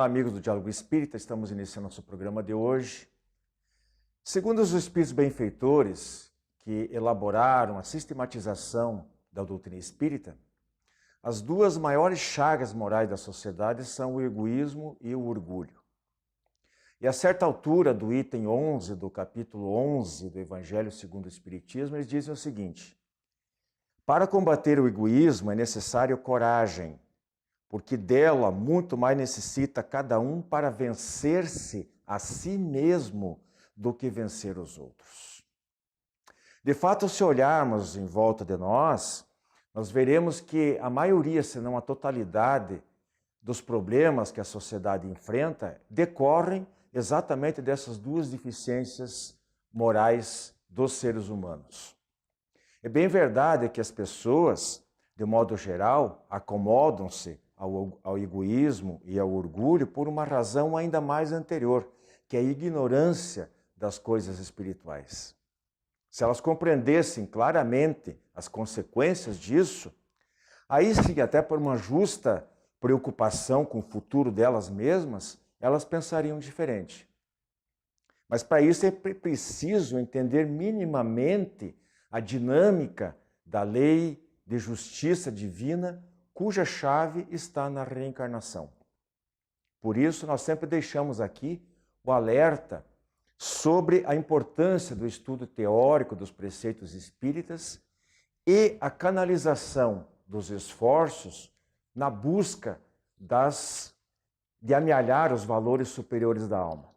Olá, amigos do Diálogo Espírita, estamos iniciando nosso programa de hoje. Segundo os espíritos benfeitores que elaboraram a sistematização da doutrina espírita, as duas maiores chagas morais da sociedade são o egoísmo e o orgulho. E a certa altura do item 11 do capítulo 11 do Evangelho segundo o Espiritismo, eles dizem o seguinte: para combater o egoísmo é necessário coragem, porque dela muito mais necessita cada um para vencer-se a si mesmo do que vencer os outros. De fato, se olharmos em volta de nós, nós veremos que a maioria, se não a totalidade, dos problemas que a sociedade enfrenta decorrem exatamente dessas duas deficiências morais dos seres humanos. É bem verdade que as pessoas, de modo geral, acomodam-se ao egoísmo e ao orgulho por uma razão ainda mais anterior, que é a ignorância das coisas espirituais. Se elas compreendessem claramente as consequências disso, aí sim, até por uma justa preocupação com o futuro delas mesmas, elas pensariam diferente. Mas para isso é preciso entender minimamente a dinâmica da lei de justiça divina, cuja chave está na reencarnação. Por isso, nós sempre deixamos aqui o alerta sobre a importância do estudo teórico dos preceitos espíritas e a canalização dos esforços na busca de amealhar os valores superiores da alma.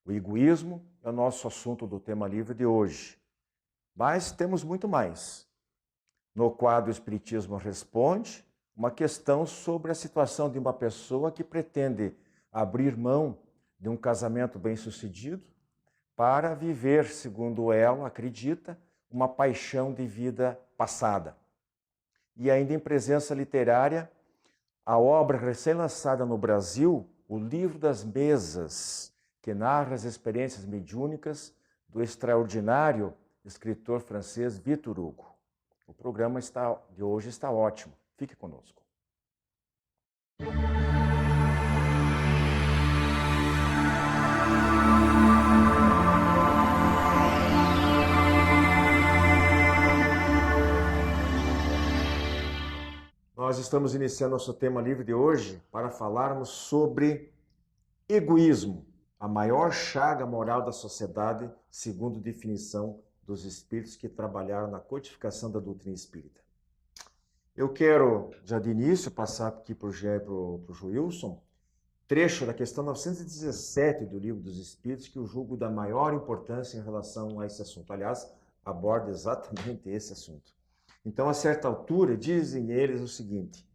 O egoísmo é o nosso assunto do tema livre de hoje, mas temos muito mais. No quadro o Espiritismo Responde, uma questão sobre a situação de uma pessoa que pretende abrir mão de um casamento bem-sucedido para viver, segundo ela acredita, uma paixão de vida passada. E ainda em presença literária, a obra recém-lançada no Brasil, O Livro das Mesas, que narra as experiências mediúnicas do extraordinário escritor francês Victor Hugo. O programa de hoje está ótimo. Fique conosco. Nós estamos iniciando nosso tema livre de hoje para falarmos sobre egoísmo, a maior chaga moral da sociedade, segundo definição dos espíritos que trabalharam na codificação da doutrina espírita. Eu quero, já de início, passar aqui para o Gé e para o Joilson, trecho da questão 917 do Livro dos Espíritos, que eu julgo da maior importância em relação a esse assunto. Aliás, aborda exatamente esse assunto. Então, a certa altura, dizem eles o seguinte: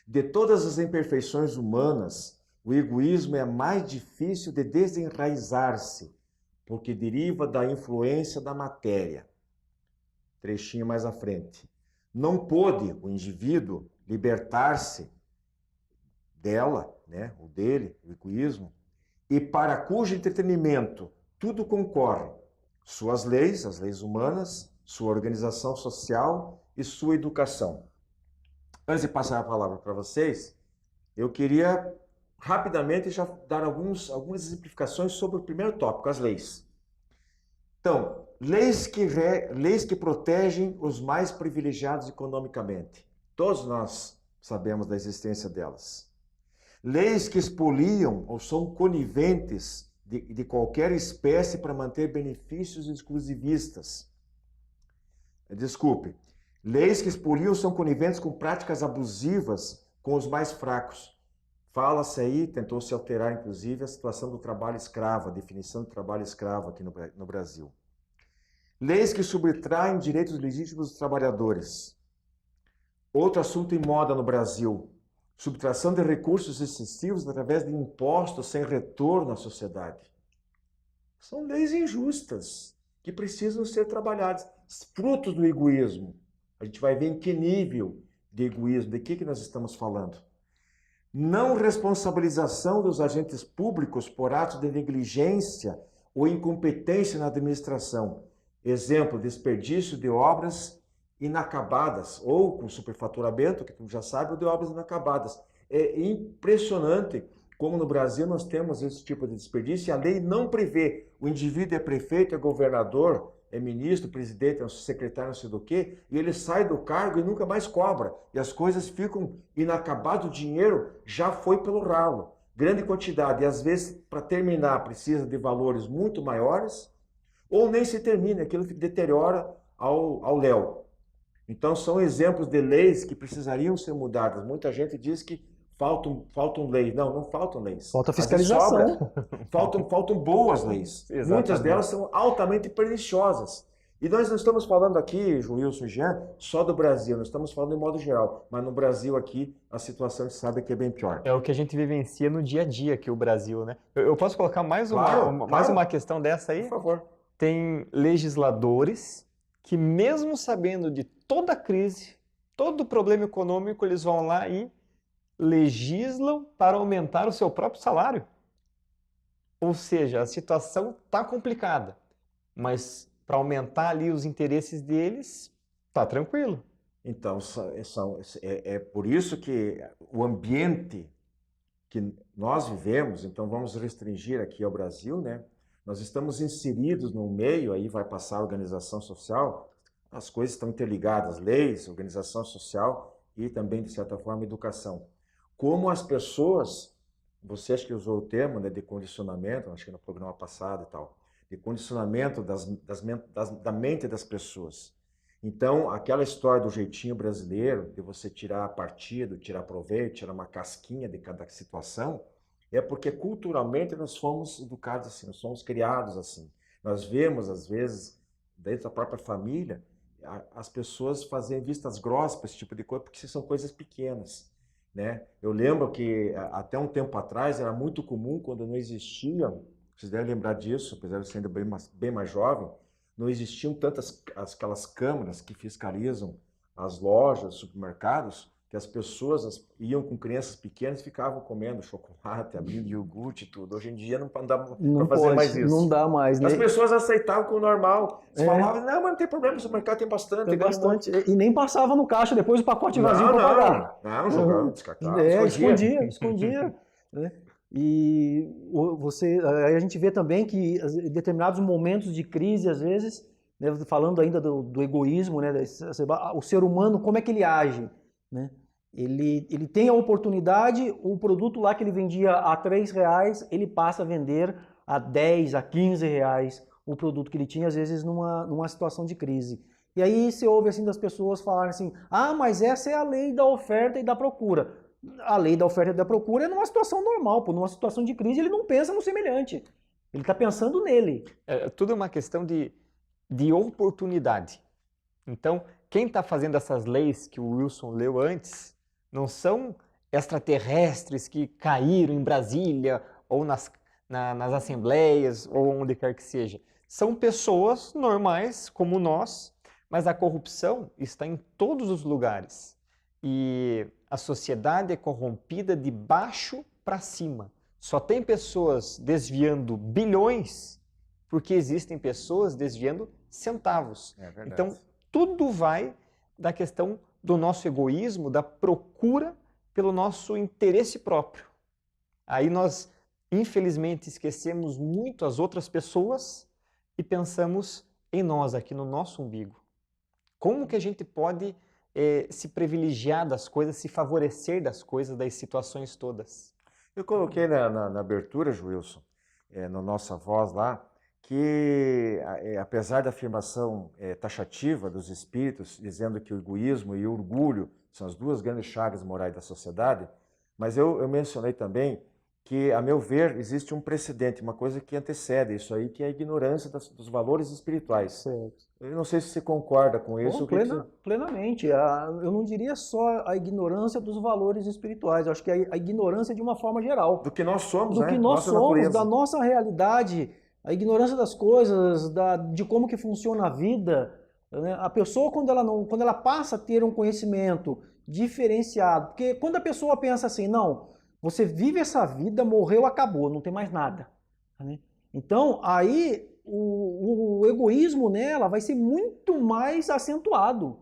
de todas as imperfeições humanas, o egoísmo é mais difícil de desenraizar-se, porque deriva da influência da matéria. Trechinho mais à frente. Não pôde o indivíduo libertar-se dela, o dele, o egoísmo, e para cujo entretenimento tudo concorre, suas leis, as leis humanas, sua organização social e sua educação. Antes de passar a palavra para vocês, eu queria rapidamente já dar algumas exemplificações sobre o primeiro tópico, as leis. Então, leis que protegem os mais privilegiados economicamente. Todos nós sabemos da existência delas. Leis que expoliam ou são coniventes de qualquer espécie para manter benefícios exclusivistas. Desculpe. Leis que expoliam são coniventes com práticas abusivas com os mais fracos. Fala-se aí, tentou-se alterar inclusive a situação do trabalho escravo, a definição do trabalho escravo aqui no Brasil. Leis que subtraem direitos legítimos dos trabalhadores. Outro assunto em moda no Brasil, subtração de recursos excessivos através de impostos sem retorno à sociedade. São leis injustas que precisam ser trabalhadas, frutos do egoísmo. A gente vai ver em que nível de egoísmo, de que nós estamos falando. Não responsabilização dos agentes públicos por atos de negligência ou incompetência na administração. Exemplo, desperdício de obras inacabadas, ou com superfaturamento, que tu já sabe, ou de obras inacabadas. É impressionante Como no Brasil nós temos esse tipo de desperdício e a lei não prevê. O indivíduo é prefeito, é governador, é ministro, presidente, é secretário, não sei do quê, e ele sai do cargo e nunca mais cobra. E as coisas ficam inacabadas, o dinheiro já foi pelo ralo. Grande quantidade. E às vezes, para terminar, precisa de valores muito maiores, ou nem se termina, aquilo que deteriora ao léu. Então, são exemplos de leis que precisariam ser mudadas. Muita gente diz que faltam leis. Não, não faltam leis. Falta fiscalização. Faltam boas leis. Exatamente. Muitas delas são altamente perniciosas. E nós não estamos falando aqui, Wilson e Jean, só do Brasil, nós estamos falando de modo geral. Mas no Brasil aqui, a situação a gente sabe que é bem pior. É o que a gente vivencia no dia a dia aqui, o Brasil, né? Eu posso colocar mais Claro. uma questão dessa aí? Por favor. Tem legisladores que, mesmo sabendo de toda a crise, todo o problema econômico, eles vão lá e legislam para aumentar o seu próprio salário. Ou seja, a situação está complicada, mas para aumentar ali os interesses deles, tá tranquilo. Então, é por isso que o ambiente que nós vivemos, então vamos restringir aqui ao Brasil, né? Nós estamos inseridos no meio, aí vai passar a organização social, as coisas estão interligadas, leis, organização social e também, de certa forma, educação. Como as pessoas, você acha que usou o termo, né, de condicionamento, acho que no programa passado e tal, de condicionamento da mente das pessoas. Então, aquela história do jeitinho brasileiro, de você tirar partido, tirar proveito, tirar uma casquinha de cada situação, é porque culturalmente nós fomos educados assim, nós fomos criados assim. Nós vemos, às vezes, dentro da própria família, as pessoas fazem vistas grossas para esse tipo de coisa, porque são coisas pequenas, né? Eu lembro que até um tempo atrás era muito comum, quando não existia, vocês devem lembrar disso, apesar de eu ser ainda bem mais jovem, não existiam tantas aquelas câmeras que fiscalizam as lojas, os supermercados, que as pessoas iam com crianças pequenas e ficavam comendo chocolate, abrindo iogurte e tudo. Hoje em dia não dá para fazer mais isso. Não dá mais, né? As pessoas aceitavam como normal. Eles falavam, não, mas não tem problema, o supermercado tem bastante. Tem bastante. E nem passava no caixa depois o pacote vazio para pagar. Não, jogava, descartava. Escondia. Né? E aí a gente vê também que em determinados momentos de crise, às vezes, né, falando ainda do egoísmo, né, o ser humano, como é que ele age? Né? Ele tem a oportunidade, o produto lá que ele vendia a R$3, ele passa a vender a 10, a 15 reais o produto que ele tinha, às vezes numa situação de crise. E aí você ouve assim das pessoas falarem assim, mas essa é a lei da oferta e da procura. A lei da oferta e da procura é numa situação normal, numa situação de crise ele não pensa no semelhante, ele está pensando nele. Tudo é uma questão de oportunidade. Então, quem está fazendo essas leis que o Wilson leu antes não são extraterrestres que caíram em Brasília ou nas assembleias ou onde quer que seja. São pessoas normais como nós, mas a corrupção está em todos os lugares. E a sociedade é corrompida de baixo para cima. Só tem pessoas desviando bilhões porque existem pessoas desviando centavos. É verdade. Então, tudo vai da questão do nosso egoísmo, da procura pelo nosso interesse próprio. Aí nós, infelizmente, esquecemos muito as outras pessoas e pensamos em nós, aqui no nosso umbigo. Como que a gente pode se privilegiar das coisas, se favorecer das coisas, das situações todas? Eu coloquei na abertura, Wilson, na nossa voz lá, que apesar da afirmação taxativa dos espíritos, dizendo que o egoísmo e o orgulho são as duas grandes chagas morais da sociedade, mas eu mencionei também que, a meu ver, existe um precedente, uma coisa que antecede isso aí, que é a ignorância dos valores espirituais. Certo. Eu não sei se você concorda com isso. Plenamente. Eu não diria só a ignorância dos valores espirituais, eu acho que a ignorância de uma forma geral. Do que nós somos, do né? que nós somos, da nossa realidade, a ignorância das coisas, de como que funciona a vida. Né? A pessoa, quando ela passa a ter um conhecimento diferenciado, porque quando a pessoa pensa assim, não, você vive essa vida, morreu, acabou, não tem mais nada. Né? Então, aí o egoísmo nela vai ser muito mais acentuado.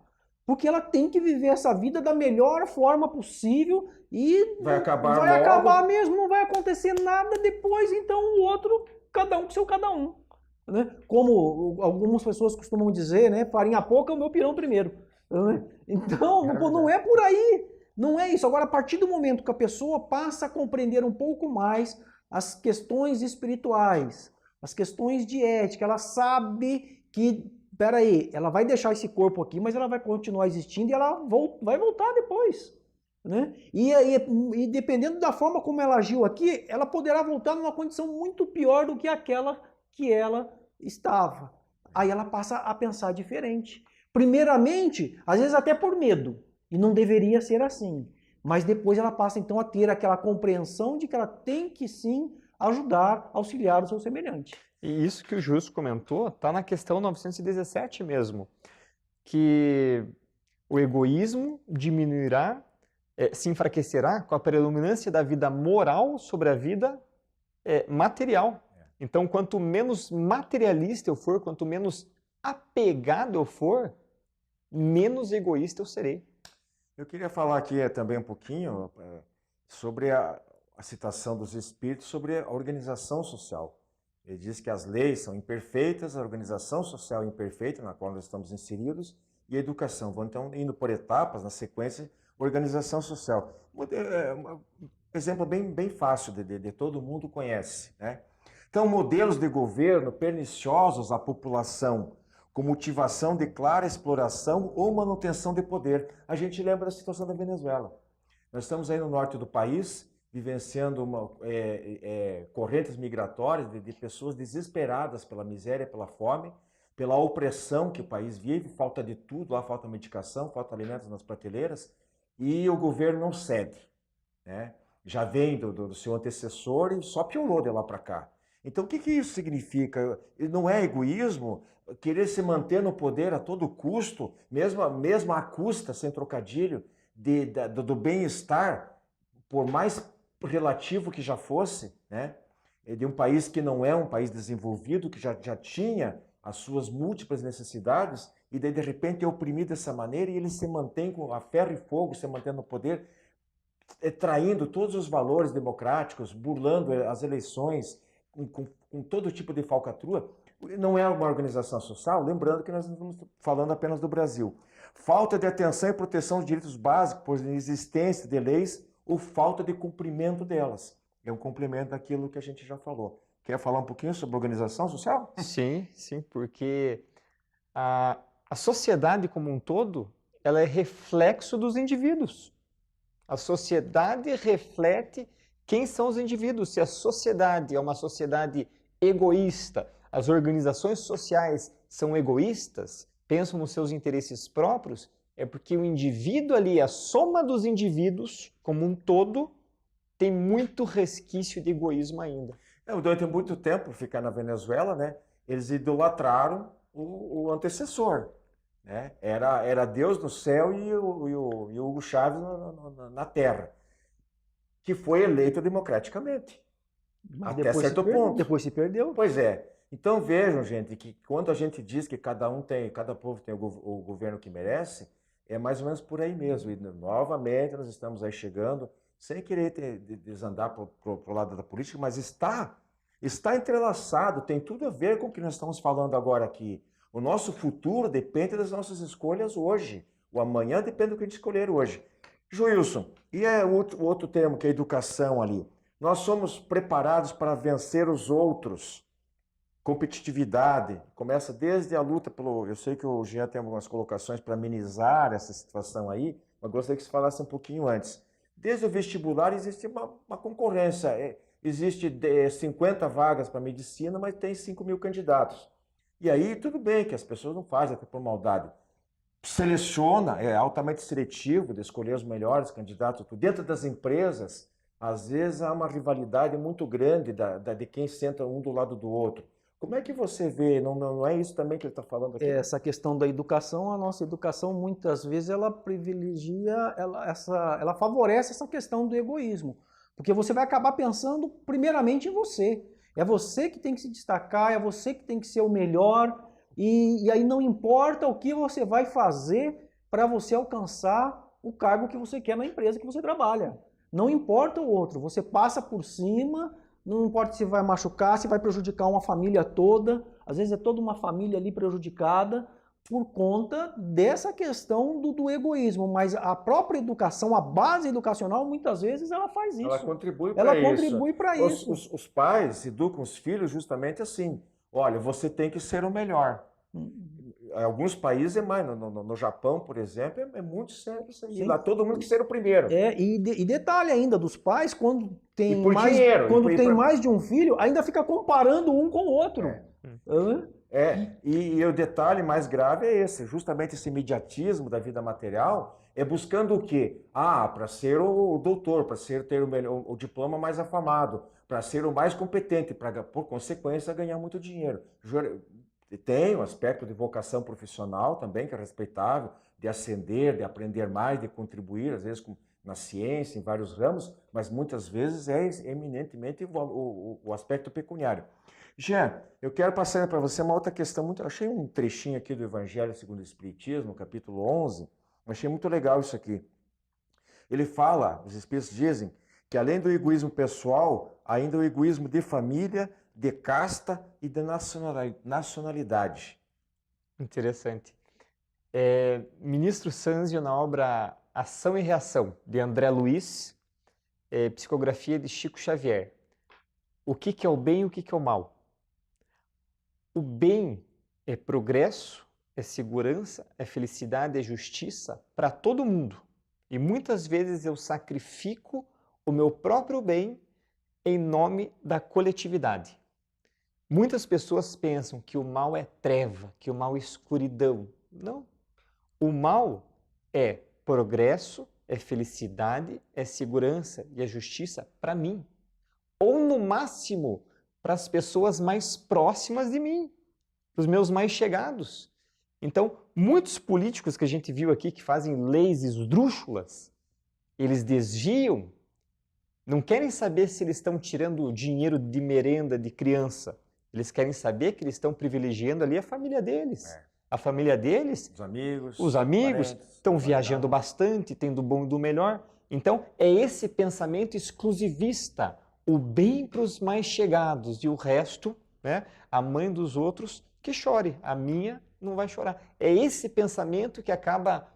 porque ela tem que viver essa vida da melhor forma possível e Vai acabar vai logo. acabar mesmo, não vai acontecer nada depois, então o outro, cada um com seu cada um. Né? Como algumas pessoas costumam dizer, né? Farinha pouca, o meu pirão primeiro. Né? Então, não é por aí. Não é isso. Agora, a partir do momento que a pessoa passa a compreender um pouco mais as questões espirituais, as questões de ética, ela sabe que, peraí, ela vai deixar esse corpo aqui, mas ela vai continuar existindo e ela vai voltar depois. Né? E dependendo da forma como ela agiu aqui, ela poderá voltar numa condição muito pior do que aquela que ela estava. Aí ela passa a pensar diferente. Primeiramente, às vezes até por medo, e não deveria ser assim. Mas depois ela passa então a ter aquela compreensão de que ela tem que sim ajudar, auxiliar o seu semelhante. E isso que o Justo comentou está na questão 917 mesmo, que o egoísmo diminuirá, se enfraquecerá com a predominância da vida moral sobre a vida material. Então, quanto menos materialista eu for, quanto menos apegado eu for, menos egoísta eu serei. Eu queria falar aqui também um pouquinho sobre a citação dos Espíritos sobre a organização social. Ele diz que as leis são imperfeitas, a organização social é imperfeita, na qual nós estamos inseridos, e a educação. Vamos então indo por etapas, na sequência, organização social. Um exemplo bem fácil, de todo mundo conhece, né? Então, modelos de governo perniciosos à população, com motivação de clara exploração ou manutenção de poder. A gente lembra da situação da Venezuela. Nós estamos aí no norte do país, vivenciando correntes migratórias de pessoas desesperadas pela miséria, pela fome, pela opressão que o país vive, falta de tudo, lá falta medicação, falta alimentos nas prateleiras, e o governo não cede, né? Já vem do seu antecessor e só piorou de lá para cá. Então, o que isso significa? Não é egoísmo querer se manter no poder a todo custo, mesmo à custa, sem trocadilho, do bem-estar, por mais relativo que já fosse, né? De um país que não é um país desenvolvido, que já tinha as suas múltiplas necessidades, e daí, de repente, é oprimido dessa maneira e ele se mantém com a ferro e fogo, se mantendo no poder, traindo todos os valores democráticos, burlando as eleições, com todo tipo de falcatrua. Não é uma organização social, lembrando que nós não estamos falando apenas do Brasil. Falta de atenção e proteção dos direitos básicos por inexistência de leis ou falta de cumprimento delas. É um complemento daquilo que a gente já falou. Quer falar um pouquinho sobre organização social? Sim, porque a sociedade como um todo, ela é reflexo dos indivíduos. A sociedade reflete quem são os indivíduos. Se a sociedade é uma sociedade egoísta, as organizações sociais são egoístas, pensam nos seus interesses próprios, é porque o indivíduo ali, a soma dos indivíduos como um todo, tem muito resquício de egoísmo ainda. Durante muito tempo, ficar na Venezuela, né, eles idolatraram o antecessor. Né? Era Deus no céu e o Hugo Chávez na terra, que foi eleito democraticamente. Mas até certo ponto. Depois se perdeu. Pois é. Então vejam, gente, que quando a gente diz que cada povo tem o governo que merece, é mais ou menos por aí mesmo. E novamente nós estamos aí chegando, sem querer desandar para o lado da política, mas está entrelaçado, tem tudo a ver com o que nós estamos falando agora aqui. O nosso futuro depende das nossas escolhas hoje. O amanhã depende do que a gente escolher hoje. Joilson, e o outro termo, que é a educação ali. Nós somos preparados para vencer os outros. Competitividade. Começa desde a luta pelo... Eu sei que o Jean tem algumas colocações para amenizar essa situação aí, mas gostaria que você falasse um pouquinho antes. Desde o vestibular existe uma concorrência. Existe 50 vagas para medicina, mas tem 5.000 candidatos. E aí, tudo bem que as pessoas não fazem até por maldade. Seleciona, é altamente seletivo de escolher os melhores candidatos. Dentro das empresas, às vezes há uma rivalidade muito grande de quem senta um do lado do outro. Como é que você vê? Não é isso também que ele está falando aqui? Essa questão da educação, a nossa educação muitas vezes ela privilegia, ela favorece essa questão do egoísmo. Porque você vai acabar pensando primeiramente em você. É você que tem que se destacar, é você que tem que ser o melhor. E aí não importa o que você vai fazer para você alcançar o cargo que você quer na empresa que você trabalha. Não importa o outro, você passa por cima, não importa se vai machucar, se vai prejudicar uma família toda, às vezes é toda uma família ali prejudicada por conta dessa questão do egoísmo, mas a própria educação, a base educacional, muitas vezes ela faz isso. Ela contribui para Ela isso. contribui para isso. Os pais educam os filhos justamente assim. Olha, você tem que ser o melhor. Em alguns países é mais. No Japão, por exemplo, é muito sério isso aí. Sim. Lá todo mundo quer ser o primeiro. E detalhe ainda dos pais, quando tem, por mais, dinheiro, quando e tem pra- mais de um filho, ainda fica comparando um com o outro. Hã? E o detalhe mais grave é esse, justamente esse imediatismo da vida material é buscando o quê? Para ser o doutor, para ter o diploma mais afamado, para ser o mais competente, para, por consequência, ganhar muito dinheiro. Tem o aspecto de vocação profissional também, que é respeitável, de ascender, de aprender mais, de contribuir, às vezes na ciência, em vários ramos, mas muitas vezes é eminentemente o aspecto pecuniário. Jean, eu quero passar para você uma outra questão. Achei um trechinho aqui do Evangelho segundo o Espiritismo, capítulo 11. Achei muito legal isso aqui. Ele fala, os Espíritos dizem, que além do egoísmo pessoal, ainda o egoísmo de família, de casta e de nacionalidade. Interessante. Ministro Sanzio, na obra Ação e Reação, de André Luiz, psicografia de Chico Xavier. O que é o bem e o que é o mal? O bem é progresso, é segurança, é felicidade, é justiça para todo mundo. E muitas vezes eu sacrifico o meu próprio bem em nome da coletividade. Muitas pessoas pensam que o mal é treva, que o mal é escuridão. Não. O mal é progresso, é felicidade, é segurança e é justiça para mim. Ou no máximo para as pessoas mais próximas de mim, os meus mais chegados. Então, muitos políticos que a gente viu aqui que fazem leis esdrúxulas, eles desviam, não querem saber se eles estão tirando dinheiro de merenda de criança. Eles querem saber que eles estão privilegiando ali a família deles. A família deles, os amigos estão viajando bastante, tendo o bom e do melhor. Então, é esse pensamento exclusivista, o bem para os mais chegados e o resto, né, a mãe dos outros, que chore, a minha não vai chorar. É esse pensamento que acaba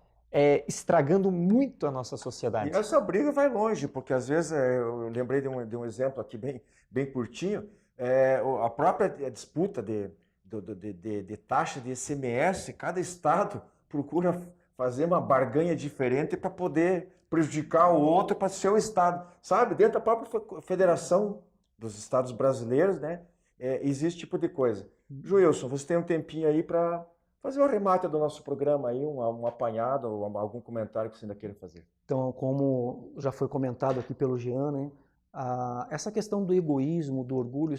estragando muito a nossa sociedade. E essa briga vai longe, porque às vezes, eu lembrei de um exemplo aqui bem curtinho, a própria disputa de taxa de ICMS, cada estado procura fazer uma barganha diferente para poder prejudicar o outro para ser o estado. Sabe, dentro da própria Federação dos Estados Brasileiros, né, existe tipo de coisa. Joilson, você tem um tempinho aí para fazer o remate do nosso programa aí, um apanhado ou algum comentário que você ainda queira fazer. Então, como já foi comentado aqui pelo Jean, né, essa questão do egoísmo, do orgulho,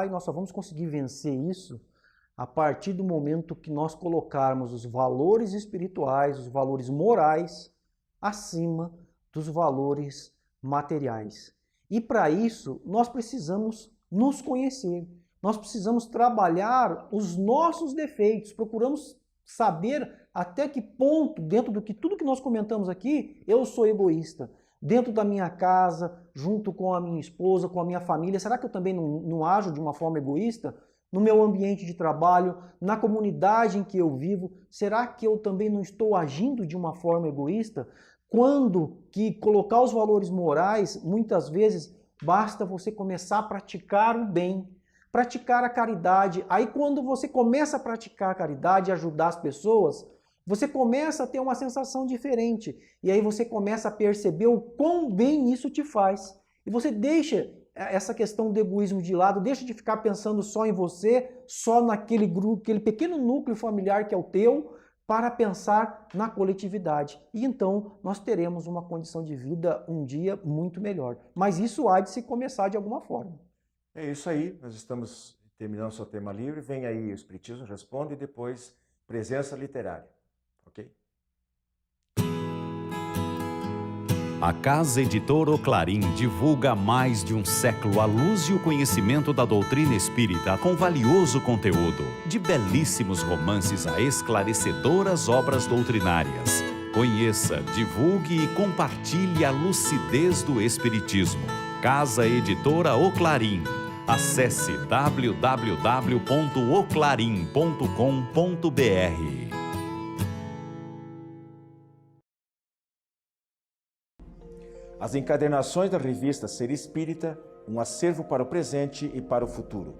nós só vamos conseguir vencer isso a partir do momento que nós colocarmos os valores espirituais, os valores morais, acima dos valores materiais. E para isso, nós precisamos nos conhecer. Nós precisamos trabalhar os nossos defeitos, procuramos saber até que ponto, dentro do que tudo que nós comentamos aqui, eu sou egoísta. Dentro da minha casa, junto com a minha esposa, com a minha família, será que eu também não ajo de uma forma egoísta? No meu ambiente de trabalho, na comunidade em que eu vivo, será que eu também não estou agindo de uma forma egoísta? Quando que colocar os valores morais, muitas vezes, basta você começar a praticar o bem, praticar a caridade. Aí quando você começa a praticar a caridade e ajudar as pessoas, você começa a ter uma sensação diferente. E aí você começa a perceber o quão bem isso te faz. E você deixa essa questão do egoísmo de lado, deixa de ficar pensando só em você, só naquele grupo, aquele pequeno núcleo familiar que é o teu, para pensar na coletividade. E então nós teremos uma condição de vida um dia muito melhor. Mas isso há de se começar de alguma forma. É isso aí, nós estamos terminando o seu tema livre. Vem aí o Espiritismo Responde e depois Presença Literária. Ok? A Casa Editora O Clarim divulga há mais de um século a luz e o conhecimento da doutrina espírita com valioso conteúdo, de belíssimos romances a esclarecedoras obras doutrinárias. Conheça, divulgue e compartilhe a lucidez do Espiritismo. Casa Editora O Clarim. Acesse www.oclarim.com.br. As encadernações da revista Ser Espírita, um acervo para o presente e para o futuro.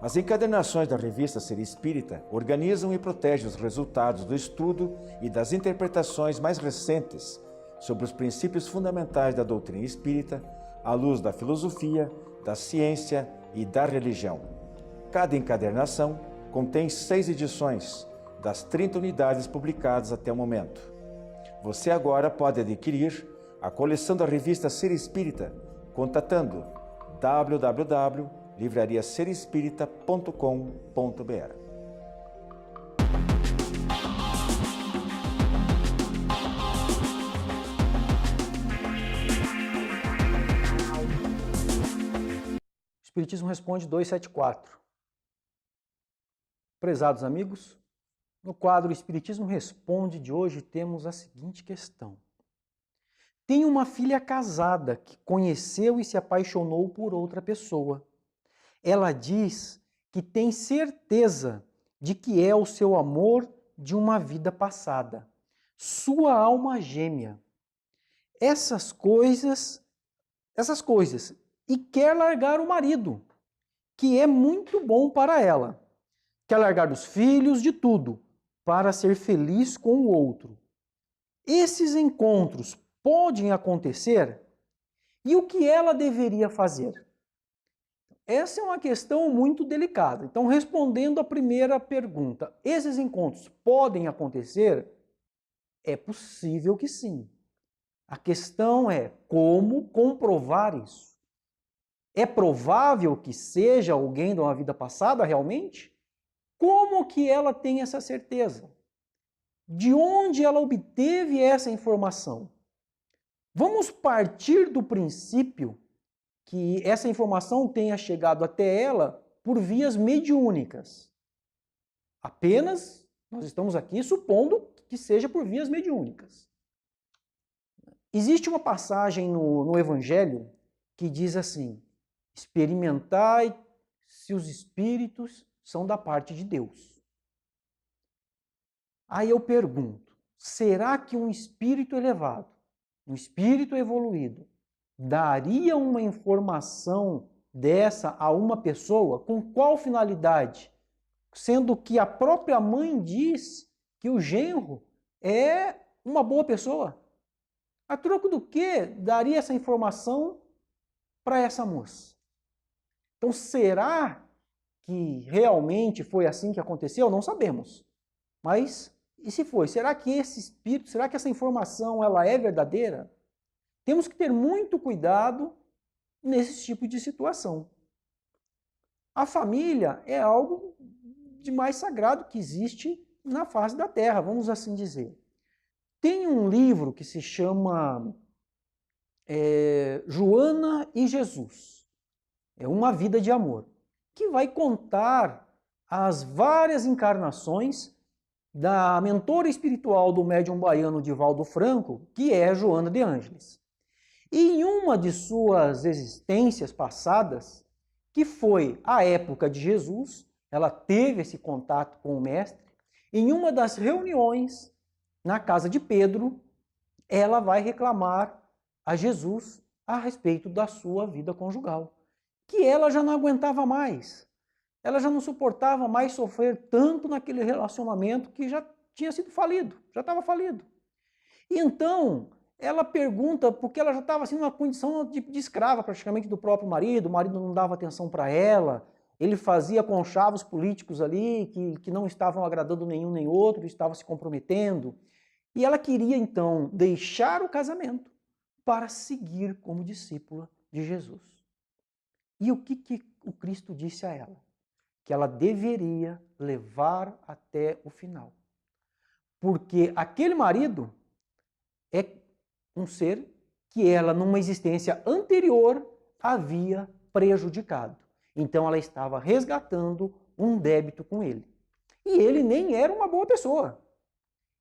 As encadernações da revista Ser Espírita organizam e protegem os resultados do estudo e das interpretações mais recentes sobre os princípios fundamentais da doutrina espírita, à luz da filosofia, da ciência e da religião. Cada encadernação contém 6 edições, das 30 unidades publicadas até o momento. Você agora pode adquirir a coleção da revista Ser Espírita, contatando www.livrariaserespirita.com.br. O Espiritismo Responde 274. Prezados amigos, no quadro Espiritismo Responde de hoje temos a seguinte questão. Tem uma filha casada que conheceu e se apaixonou por outra pessoa. Ela diz que tem certeza de que é o seu amor de uma vida passada, sua alma gêmea. Essas coisas, e quer largar o marido, que é muito bom para ela. Quer largar dos filhos, de tudo, para ser feliz com o outro. Esses encontros podem acontecer? E o que ela deveria fazer? Essa é uma questão muito delicada. Então, respondendo à primeira pergunta, esses encontros podem acontecer? É possível que sim. A questão é como comprovar isso. É provável que seja alguém de uma vida passada realmente? Como que ela tem essa certeza? De onde ela obteve essa informação? Vamos partir do princípio que essa informação tenha chegado até ela por vias mediúnicas. Apenas, nós estamos aqui supondo que seja por vias mediúnicas. Existe uma passagem no Evangelho que diz assim: experimentai se os espíritos são da parte de Deus. Aí eu pergunto, será que um espírito elevado, um espírito evoluído, daria uma informação dessa a uma pessoa? Com qual finalidade? Sendo que a própria mãe diz que o genro é uma boa pessoa. A troco do que daria essa informação para essa moça? Então, será que realmente foi assim que aconteceu? Não sabemos. Mas, e se foi? Será que esse espírito, será que essa informação ela é verdadeira? Temos que ter muito cuidado nesse tipo de situação. A família é algo de mais sagrado que existe na face da Terra, vamos assim dizer. Tem um livro que se chama Joana e Jesus. É uma vida de amor, que vai contar as várias encarnações da mentora espiritual do médium baiano Divaldo Franco, que é Joana de Ângeles. E em uma de suas existências passadas, que foi a época de Jesus, ela teve esse contato com o Mestre, em uma das reuniões na casa de Pedro, ela vai reclamar a Jesus a respeito da sua vida conjugal, que ela já não aguentava mais. Ela já não suportava mais sofrer tanto naquele relacionamento que já tinha sido falido, já estava falido. E então, ela pergunta, porque ela já estava assim, numa condição de escrava praticamente do próprio marido, o marido não dava atenção para ela, ele fazia conchavos políticos ali que não estavam agradando nenhum nem outro, estava se comprometendo. E ela queria então deixar o casamento para seguir como discípula de Jesus. E o que o Cristo disse a ela? Que ela deveria levar até o final. Porque aquele marido um ser que ela, numa existência anterior, havia prejudicado. Então ela estava resgatando um débito com ele. E ele nem era uma boa pessoa.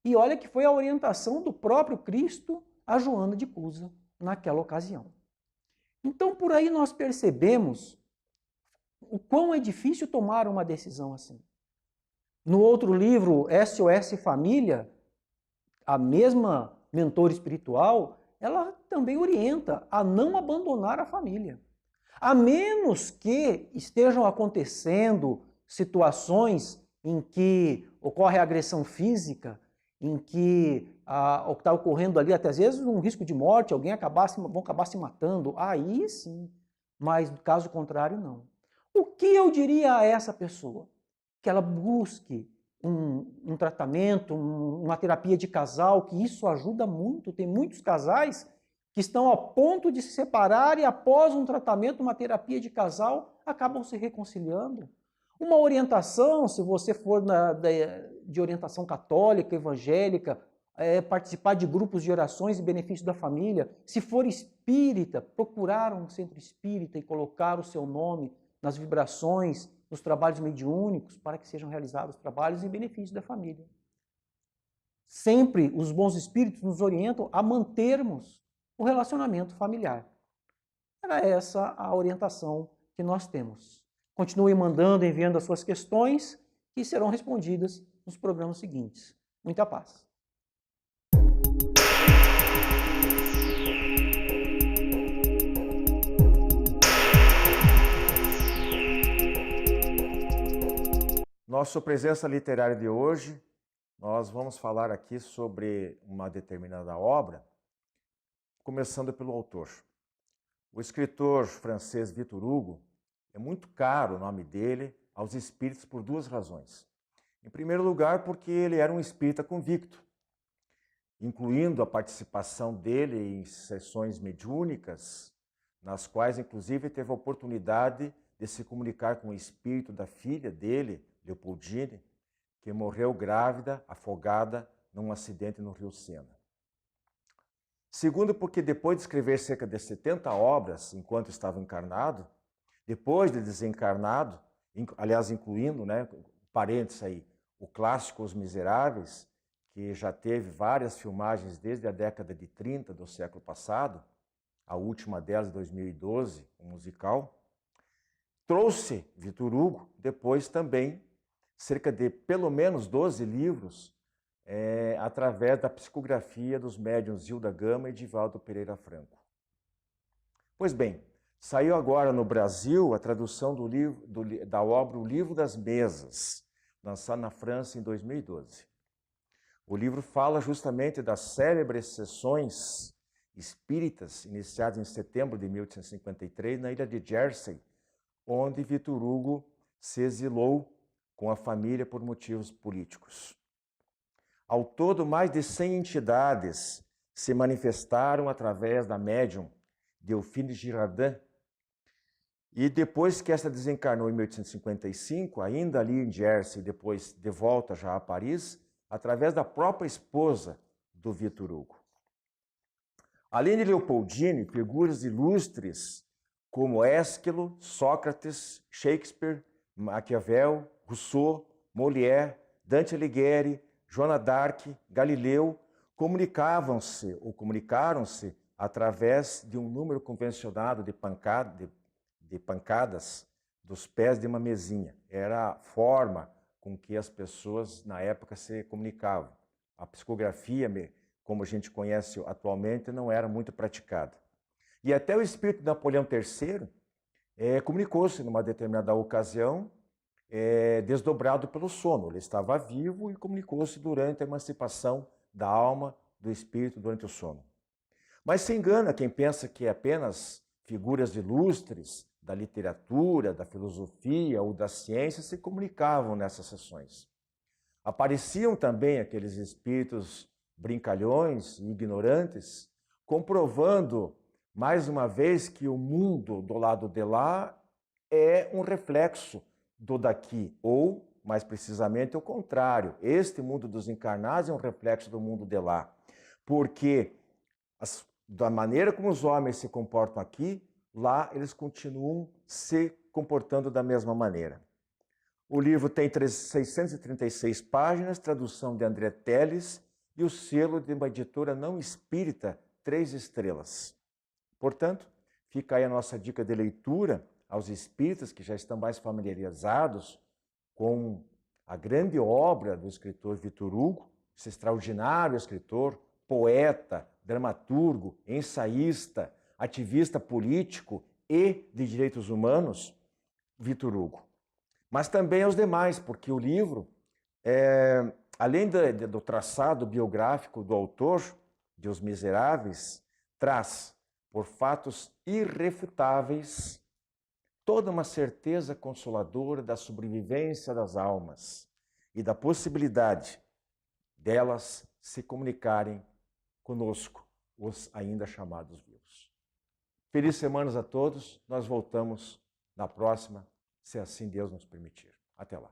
E olha que foi a orientação do próprio Cristo a Joana de Cusa naquela ocasião. Então por aí nós percebemos o quão é difícil tomar uma decisão assim. No outro livro, SOS Família, a mesma mentora espiritual, ela também orienta a não abandonar a família. A menos que estejam acontecendo situações em que ocorre agressão física, em que o que está ocorrendo ali, até às vezes um risco de morte, alguém vão acabar se matando, aí sim, mas caso contrário não. O que eu diria a essa pessoa? Que ela busque um tratamento, uma terapia de casal, que isso ajuda muito. Tem muitos casais que estão a ponto de se separar e após um tratamento, uma terapia de casal, acabam se reconciliando. Uma orientação, se você for de orientação católica, evangélica, participar de grupos de orações em benefício da família. Se for espírita, procurar um centro espírita e colocar o seu nome nas vibrações, nos trabalhos mediúnicos, para que sejam realizados trabalhos em benefício da família. Sempre os bons espíritos nos orientam a mantermos o relacionamento familiar. Era essa a orientação que nós temos. Continue mandando, enviando as suas questões, que serão respondidas nos programas seguintes. Muita paz. Nossa presença literária de hoje, nós vamos falar aqui sobre uma determinada obra, começando pelo autor. O escritor francês Victor Hugo, é muito caro o nome dele aos espíritos por duas razões. Em primeiro lugar, porque ele era um espírita convicto, incluindo a participação dele em sessões mediúnicas, nas quais inclusive teve a oportunidade de se comunicar com o espírito da filha dele, Leopoldine, que morreu grávida, afogada, num acidente no Rio Sena. Segundo, porque depois de escrever cerca de 70 obras enquanto estava encarnado, depois de desencarnado, aliás, incluindo, parênteses aí, o clássico Os Miseráveis, que já teve várias filmagens desde a década de 30 do século passado, a última delas em 2012, um musical, trouxe Victor Hugo depois também cerca de pelo menos 12 livros através da psicografia dos médiuns Zilda Gama e Divaldo Pereira Franco. Pois bem, saiu agora no Brasil a tradução da obra O Livro das Mesas, lançada na França em 2012. O livro fala justamente das célebres sessões espíritas iniciadas em setembro de 1853 na ilha de Jersey, onde Victor Hugo se exilou com a família por motivos políticos. Ao todo, mais de 100 entidades se manifestaram através da médium Delphine Girardin, e depois que esta desencarnou em 1855, ainda ali em Jersey, depois de volta já a Paris, através da própria esposa do Victor Hugo. Além de Leopoldine, figuras ilustres como Ésquilo, Sócrates, Shakespeare, Maquiavel, Rousseau, Molière, Dante Alighieri, Joana d'Arc, Galileu, comunicaram-se através de um número convencionado de pancadas dos pés de uma mesinha. Era a forma com que as pessoas na época se comunicavam. A psicografia, como a gente conhece atualmente, não era muito praticada. E até o espírito de Napoleão III comunicou-se numa determinada ocasião, desdobrado pelo sono. Ele estava vivo e comunicou-se durante a emancipação da alma do espírito durante o sono. Mas se engana quem pensa que apenas figuras ilustres da literatura, da filosofia ou da ciência se comunicavam nessas sessões. Apareciam também aqueles espíritos brincalhões e ignorantes, comprovando mais uma vez que o mundo do lado de lá é um reflexo do daqui, ou, mais precisamente, o contrário. Este mundo dos encarnados é um reflexo do mundo de lá, porque da maneira como os homens se comportam aqui, lá eles continuam se comportando da mesma maneira. O livro tem 636 páginas, tradução de André Teles e o selo de uma editora não espírita, 3 estrelas. Portanto, fica aí a nossa dica de leitura aos espíritas que já estão mais familiarizados com a grande obra do escritor Victor Hugo, esse extraordinário escritor, poeta, dramaturgo, ensaísta, ativista político e de direitos humanos, Victor Hugo. Mas também aos demais, porque o livro, além do traçado biográfico do autor de Os Miseráveis, traz, por fatos irrefutáveis, toda uma certeza consoladora da sobrevivência das almas e da possibilidade delas se comunicarem conosco, os ainda chamados vivos. Feliz semanas a todos, nós voltamos na próxima, se assim Deus nos permitir. Até lá.